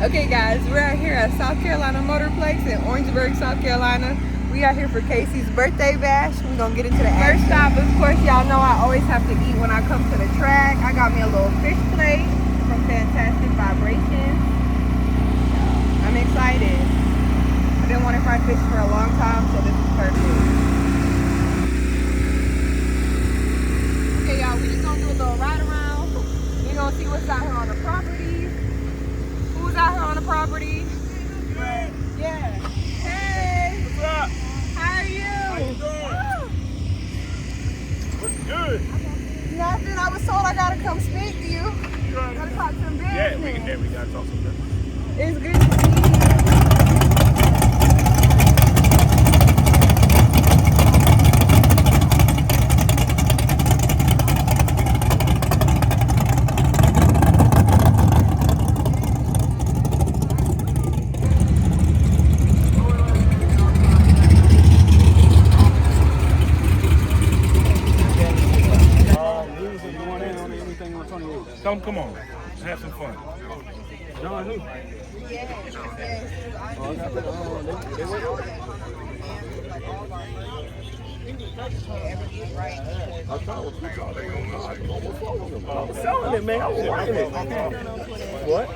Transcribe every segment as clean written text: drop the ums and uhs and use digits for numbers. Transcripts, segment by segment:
Okay guys, we're out here at South Carolina Motorplex in Orangeburg, South Carolina. We out here for Casey's birthday bash. We're gonna get into the first stop. Of course, y'all know I always have to eat when I come to the track. I got me a little fish plate from Fantastic Vibrations. I'm excited. I've been wanting fried fish for a long time, so this is perfect. Okay y'all, we just gonna do a little ride around. We're gonna see what's out here on the property. Who's out here on the property? Yeah. Hey. What's up? How are you? How you doing? What's good? Nothing. I was told I gotta come speak to you. Gotta talk some business. Yeah, we gotta talk some business. It's good to see you. Come on, have some fun. John, who? Yes. Oh, I got the, they wait. I thought I was selling it, man. I was buying it. What?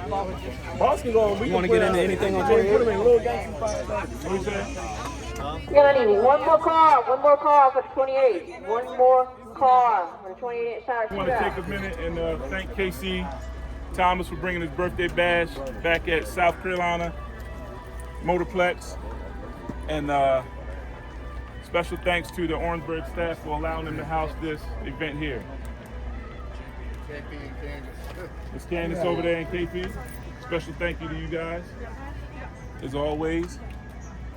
Boss can go on. We want to get into anything on 28. Put them in little gangster fight. What you saying? Johnny, one more car for the 28. One more car for the 28 inside. I want to take a minute and thank Casey Thomas for bringing his birthday bash back at South Carolina Motorplex. And special thanks to the Orangeburg staff for allowing him to house this event here. Miss Candace over there in KP. Special thank you to you guys. As always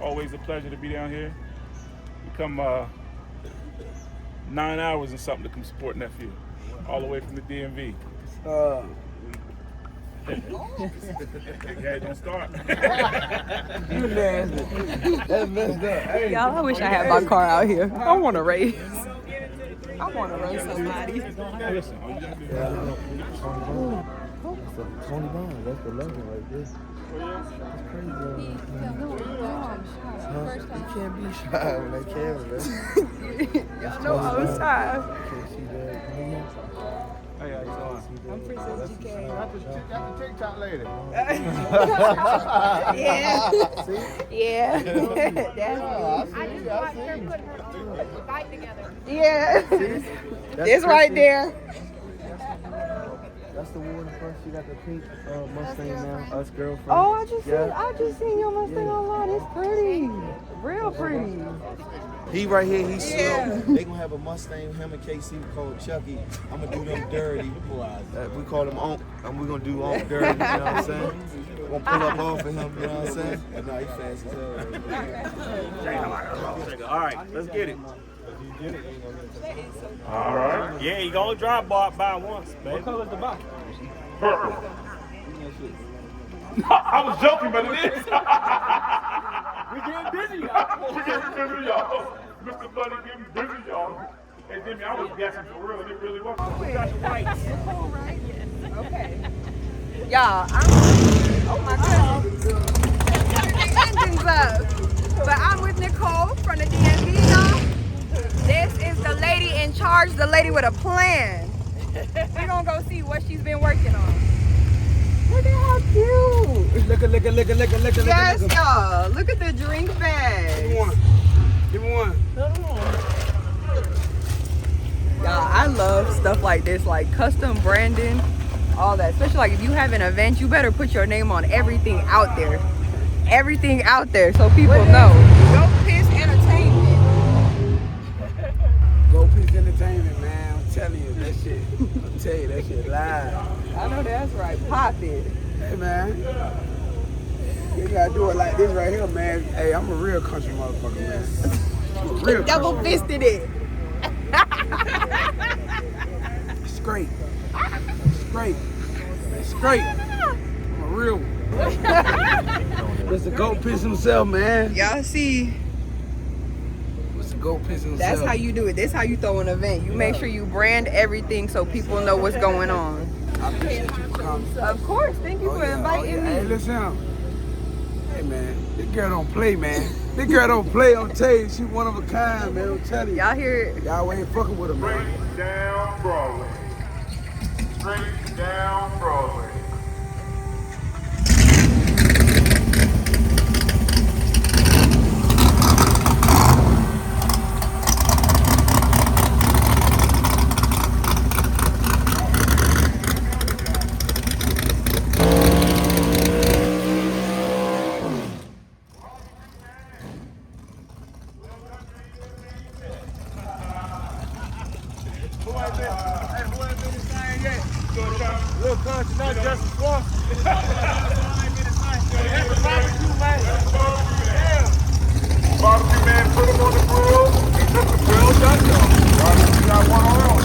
a pleasure to be down here. We come 9 hours and something to come support nephew, all the way from the DMV. Yeah, don't start. You nasty. That's messed up. Hey, Y'all, I wish I had my car out here. I want to race. I want to race somebody. Listen, all you gotta do is 20 pounds, that's the legend right there. That's crazy. You can't be shy when they camera, man. Y'all know I was shy. Can't see that. hey, how you doing? I'm Princess GK. That's the TikTok lady. Yeah. That's I just watched her put her bike together. yeah. It's right there. That's the one first. You got the pink Mustang now. Us girlfriend. Oh, I just seen your Mustang online. It's pretty. Real pretty. He right here, he's Yeah. slow. They gonna have a Mustang, him and KC called Chucky. I'm gonna do them dirty. We call him Onk, and we're gonna do Onk dirty, you know what I'm saying? We're gonna pull up off of him, you know what I'm saying? But no, he fast as hell. All right, let's get it. All right. Yeah, you gonna drive by once, baby. What color's the box? Purple. I was joking, but it is. We getting busy, y'all. We getting busy, y'all. Mr. Buddy getting busy, y'all. Hey, Jimmy, I was guessing for real, and it really was. We got your lights. Okay. Y'all, oh my goodness. The engine's up. But I'm with Nicole from the DMV, y'all. This is the lady in charge, the lady with a plan. We're gonna go see what she's been working on. Look at how cute. Look. Yes, y'all. Look at the drink bag. Give me one. Y'all, I love stuff like this, like custom branding, all that. Especially like if you have an event, you better put your name on everything out there. Everything out there so people know. Go Piss Entertainment. Go Piece Entertainment, man. I'm telling you, that shit. I'm telling you, that shit live. I know that's right. Pop it. Hey, man. You gotta do it like this right here, man. Hey, I'm a real country motherfucker, man. I'm a real Double fisted it. Straight. I'm a real one. That's the goat piss himself, man. Y'all see, That's the goat piss himself. that's how you do it. That's how you throw an event. You make sure you brand everything so people know what's going on. appreciate you for coming. Of course, thank you for inviting me. Hey, listen. Hey, man, this girl don't play, man. This girl don't play. I'm telling you, she one of a kind, man. I'm telling you. Y'all hear it? Y'all ain't fucking with her, man. Straight down Broadway. Straight down Broadway. Little country, not just sports. Barbecue man, put him on the grill. He took the grill, done. You got one on.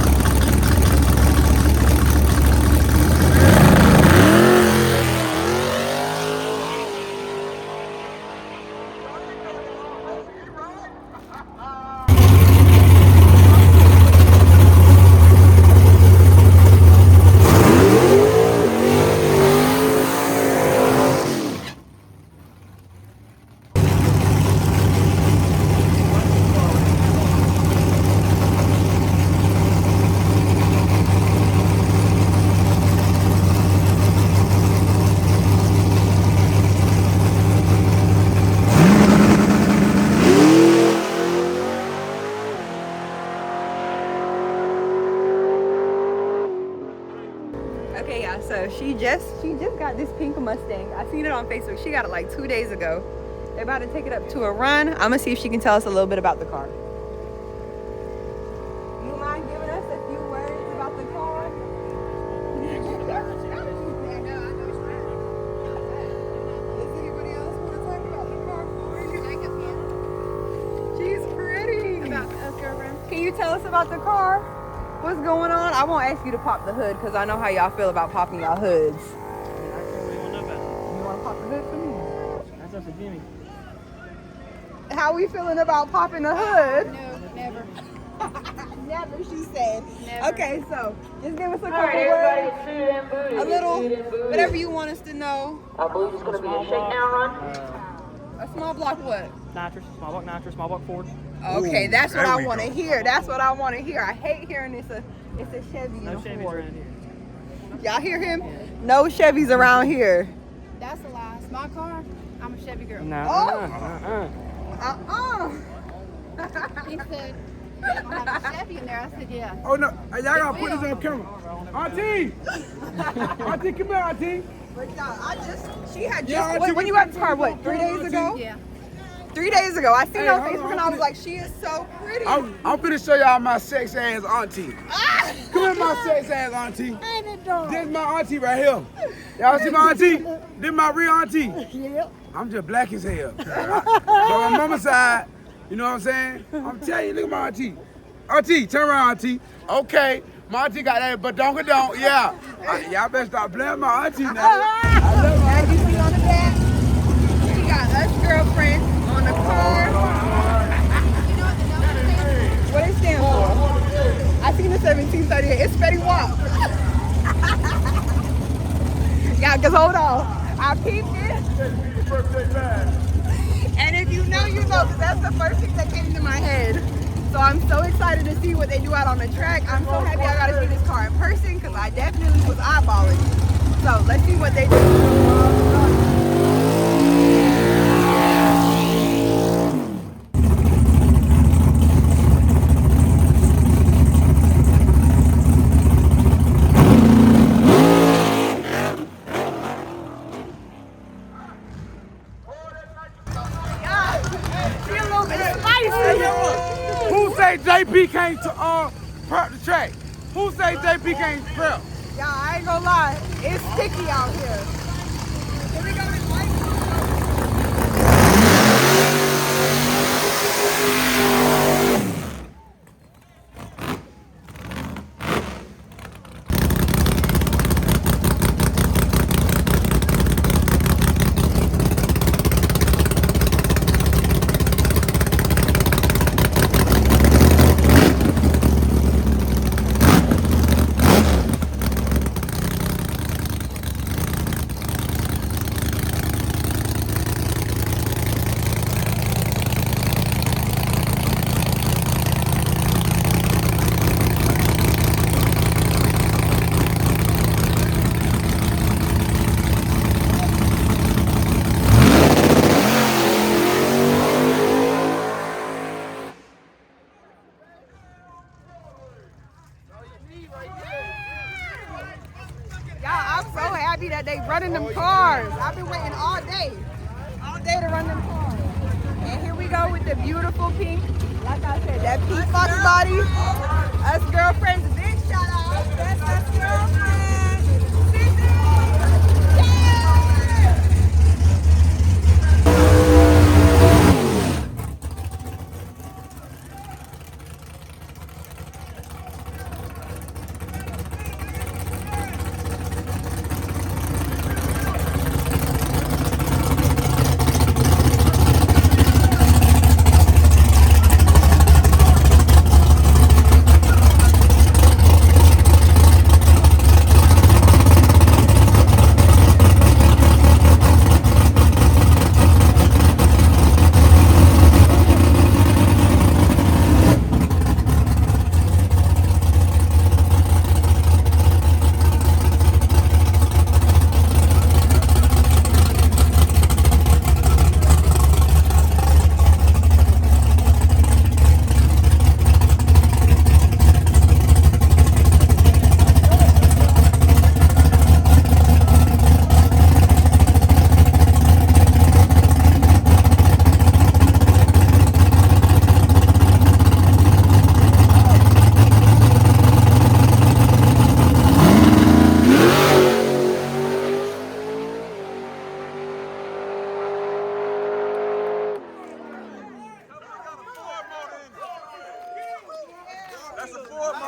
Okay, y'all, so she just got this pink Mustang. I seen it on Facebook. She got it like 2 days ago. They're about to take it up to a run. I'm gonna see if she can tell us a little bit about the car. You mind giving us a few words about the car? Does anybody else want to talk about the car for you? She's pretty. About us girlfriend. Can you tell us about the car? What's going on? I won't ask you to pop the hood because I know how y'all feel about popping y'all hoods. What you want to know about You want to pop the hood for me? it? That's up to Jimmy. How we feeling about popping the hood? No, never. Never, she said. Never. Okay, so just give us a All couple right, words, everybody, suited and booted. a little, Suited and booted. whatever you want us to know. I believe it's going to be a shakedown run. A small block what? Nitrous, small block Ford. Okay, Ooh, that's what there I we want to go. hear. That's what I want to hear. I hate hearing it's a Chevy. No and a Chevys Ford. around here. Y'all hear him? No Chevys around here. That's a lie. It's my car. I'm a Chevy girl. Nah, He said, "You don't have a Chevy in there." I said, "Yeah." Oh, no. Y'all got to put this on camera. Auntie! Auntie, come here, Auntie. But y'all, she had just, Yeah, when you got this car, what, 3 days ago? Yeah. 3 days ago. I seen Hey, her on hold Facebook on, and I I'm was finna- like, she is so pretty. I'm finna show y'all my sex ass auntie. Come here, my sex ass auntie. This my auntie right here. Y'all see my auntie? This my real auntie. Yep. I'm just black as hell. But my mama's side, you know what I'm saying? I'm telling you, look at my auntie. Auntie, turn around, auntie. Okay, my auntie got that, but don't. Yeah. Y'all better stop blaming my auntie now. I love my As you see on the back, she got us girlfriends on the car. What it stand for? I seen the 1738. It's Fetty Wap. Yeah, cause hold on. I peeped it. And if you know, you know, cause that's the first thing that came to my head. So I'm so excited to see what they do out on the track. I'm so happy I got to see this car in person because I definitely was eyeballing it. So let's see what they do. She a little bit spicy. Who say JP can't prep the track? Who say JP can't prep? Y'all, I ain't gonna lie, it's sticky out here. Here we go, this white I've been waiting all day to run them cars. And here we go with the beautiful pink. Like I said, that pink Foxbody. Us girlfriends, big shout out. That's us girlfriends. Sydney. Yeah!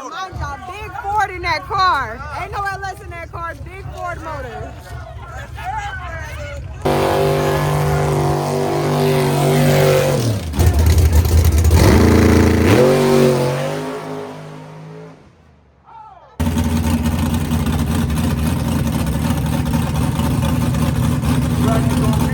Mind y'all, big Ford in that car. Ain't no LS in that car, big Ford motor. Right,